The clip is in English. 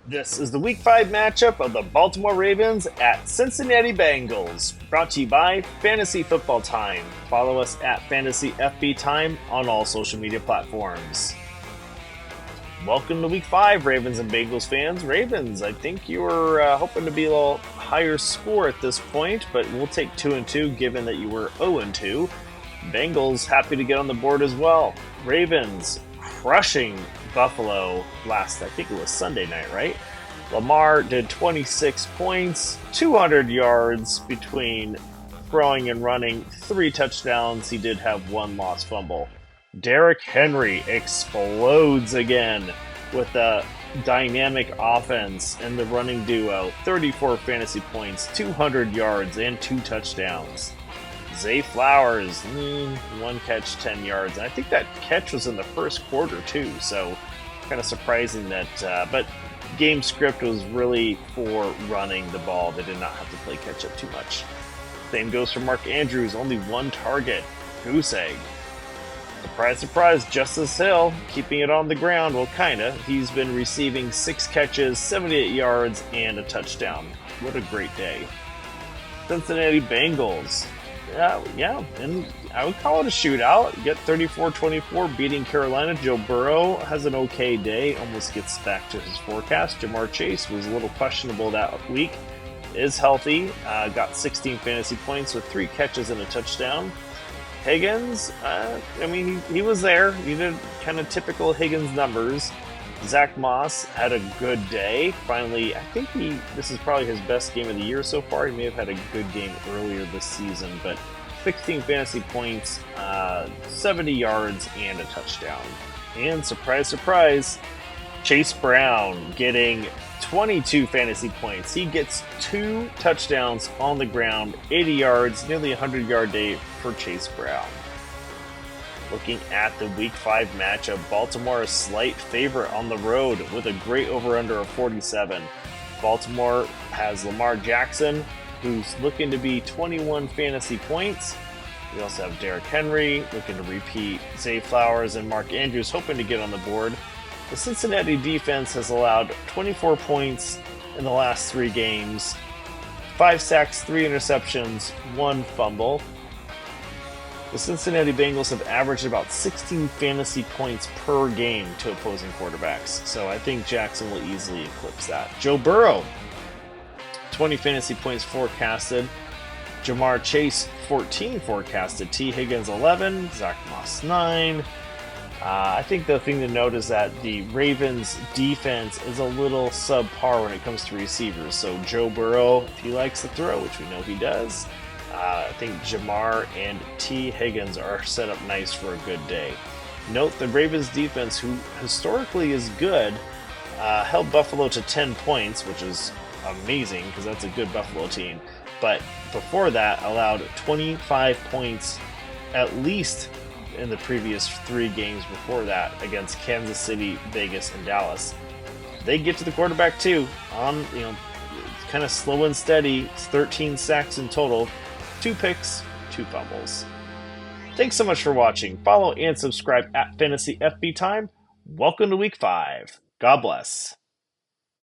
This is the Week 5 matchup of the Baltimore Ravens at Cincinnati Bengals, brought to you by Fantasy Football Time. Follow us at Fantasy FB Time on all social media platforms. Welcome to Week 5, Ravens and Bengals fans. Ravens, I think you were hoping to be a little higher score at this point, but we'll take 2-2 given that you were 0-2. Bengals happy to get on the board as well. Ravens crushing Buffalo last, I think it was Sunday night, right? Lamar did 26 points, 200 yards between throwing and running, 3 touchdowns. He did have 1 lost fumble. Derrick Henry explodes again with a dynamic offense and the running duo. 34 fantasy points, 200 yards, and 2 touchdowns. Zay Flowers, 1 catch, 10 yards. And I think that catch was in the first quarter too, so kind of surprising that. But game script was really for running the ball. They did not have to play catch up too much. Same goes for Mark Andrews, only 1 target. Goose egg. Surprise, surprise, Justice Hill keeping it on the ground. Well, kinda. He's been receiving 6 catches, 78 yards, and a touchdown. What a great day. Cincinnati Bengals. Yeah, and I would call it a shootout. You get 34-24 beating Carolina. Joe Burrow has an okay day, almost gets back to his forecast. Jamar Chase was a little questionable that week. Is healthy, got 16 fantasy points with 3 catches and a touchdown. Higgins, he was there. He did kind of typical Higgins numbers. Zack Moss had a good day. Finally, I think this is probably his best game of the year so far. He may have had a good game earlier this season, but 16 fantasy points, 70 yards, and a touchdown. And surprise, surprise, Chase Brown getting 22 fantasy points. He gets 2 touchdowns on the ground, 80 yards, nearly 100-yard day for Chase Brown. Looking at the Week 5 matchup, Baltimore a slight favorite on the road with a great over-under of 47. Baltimore has Lamar Jackson, who's looking to be 21 fantasy points. We also have Derrick Henry looking to repeat. Zay Flowers and Mark Andrews hoping to get on the board. The Cincinnati defense has allowed 24 points in the last 3 games, 5 sacks, 3 interceptions, 1 fumble. The Cincinnati Bengals have averaged about 16 fantasy points per game to opposing quarterbacks, so I think Jackson will easily eclipse that. Joe Burrow, 20 fantasy points forecasted. Jamar Chase, 14 forecasted. T. Higgins, 11. Zack Moss, 9. I think the thing to note is that the Ravens' defense is a little subpar when it comes to receivers. So Joe Burrow, if he likes to throw, which we know he does, I think Jamar and T. Higgins are set up nice for a good day. Note the Ravens' defense, who historically is good, held Buffalo to 10 points, which is amazing because that's a good Buffalo team. But before that, allowed 25 points at least in the previous 3 games before that against Kansas City, Vegas, and Dallas. They get to the quarterback too, kind of slow and steady. It's 13 sacks in total, 2 picks, 2 fumbles. Thanks so much for watching. Follow and subscribe at Fantasy FB Time. Welcome to Week 5. God bless.